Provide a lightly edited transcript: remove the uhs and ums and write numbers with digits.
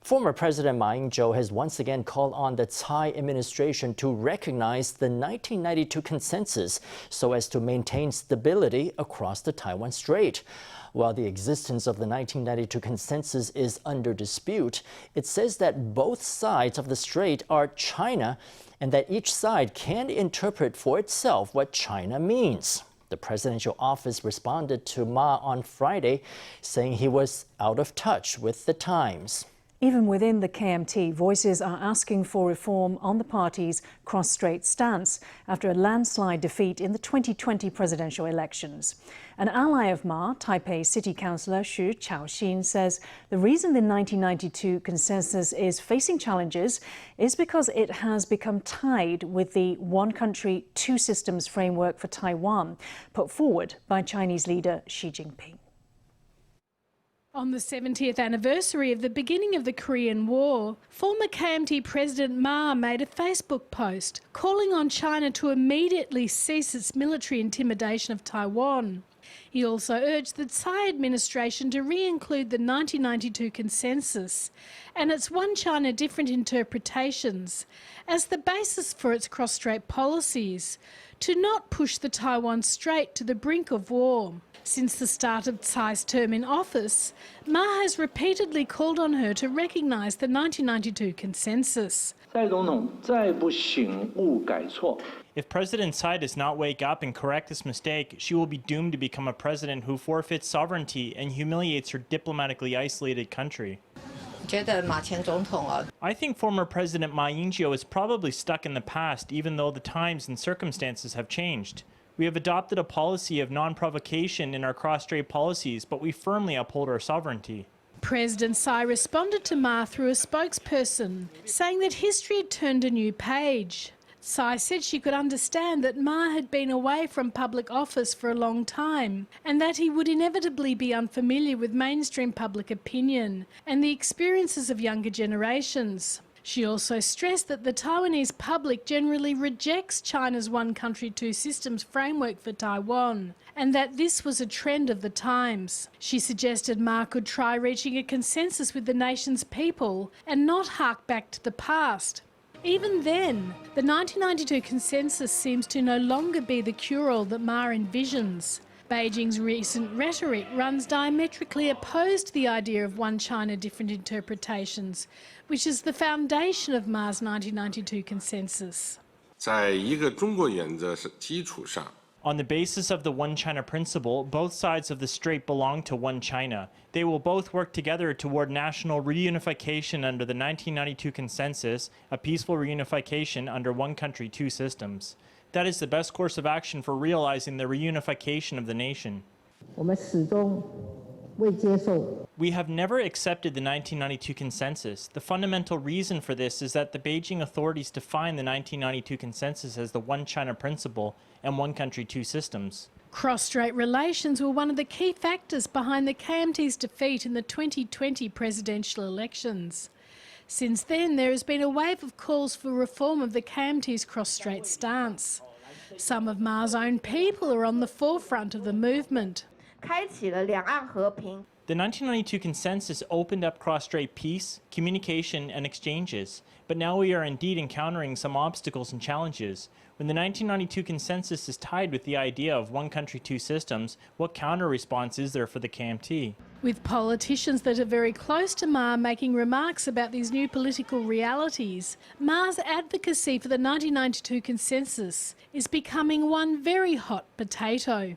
Former President Ma Ying-jeou has once again called on the Tsai administration to recognize the 1992 consensus so as to maintain stability across the Taiwan Strait. While the existence of the 1992 consensus is under dispute, it says that both sides of the strait are China and that each side can interpret for itself what China means. The presidential office responded to Ma on Friday, saying he was out of touch with the times. Even within the KMT, voices are asking for reform on the party's cross-strait stance after a landslide defeat in the 2020 presidential elections. An ally of Ma, Taipei City Councilor Hsu Chiao-hsin, says the reason the 1992 consensus is facing challenges is because it has become tied with the one country, two systems framework for Taiwan put forward by Chinese leader Xi Jinping. On the 70th anniversary of the beginning of the Korean War, former KMT President Ma made a Facebook post calling on China to immediately cease its military intimidation of Taiwan. He also urged the Tsai administration to re-include the 1992 consensus and its one China different interpretations as the basis for its cross-strait policies, to not push the Taiwan Strait to the brink of war. Since the start of Tsai's term in office, Ma has repeatedly called on her to recognise the 1992 consensus. If President Tsai does not wake up and correct this mistake, she will be doomed to become a president who forfeits sovereignty and humiliates her diplomatically isolated country. I think former President Ma Ying-jeou is probably stuck in the past, even though the times and circumstances have changed. We have adopted a policy of non-provocation in our cross-strait policies, but we firmly uphold our sovereignty. President Tsai responded to Ma through a spokesperson, saying that history had turned a new page. Tsai said she could understand that Ma had been away from public office for a long time and that he would inevitably be unfamiliar with mainstream public opinion and the experiences of younger generations. She also stressed that the Taiwanese public generally rejects China's one country, two systems framework for Taiwan and that this was a trend of the times. She suggested Ma could try reaching a consensus with the nation's people and not hark back to the past. Even then, the 1992 consensus seems to no longer be the cure-all that Ma envisions. Beijing's recent rhetoric runs diametrically opposed to the idea of one China, different interpretations, which is the foundation of Ma's 1992 consensus. On the basis of the One China principle, both sides of the strait belong to one China. They will both work together toward national reunification under the 1992 consensus, a peaceful reunification under one country, two systems. That is the best course of action for realizing the reunification of the nation. We have never accepted the 1992 consensus. The fundamental reason for this is that the Beijing authorities define the 1992 consensus as the one China principle and one country, two systems. Cross-strait relations were one of the key factors behind the KMT's defeat in the 2020 presidential elections. Since then, there has been a wave of calls for reform of the KMT's cross-strait stance. Some of Ma's own people are on the forefront of the movement. The 1992 consensus opened up cross-strait peace, communication, and exchanges, but now we are indeed encountering some obstacles and challenges. When the 1992 consensus is tied with the idea of one country, two systems, what counter-response is there for the KMT? With politicians that are very close to Ma making remarks about these new political realities, Ma's advocacy for the 1992 consensus is becoming one very hot potato.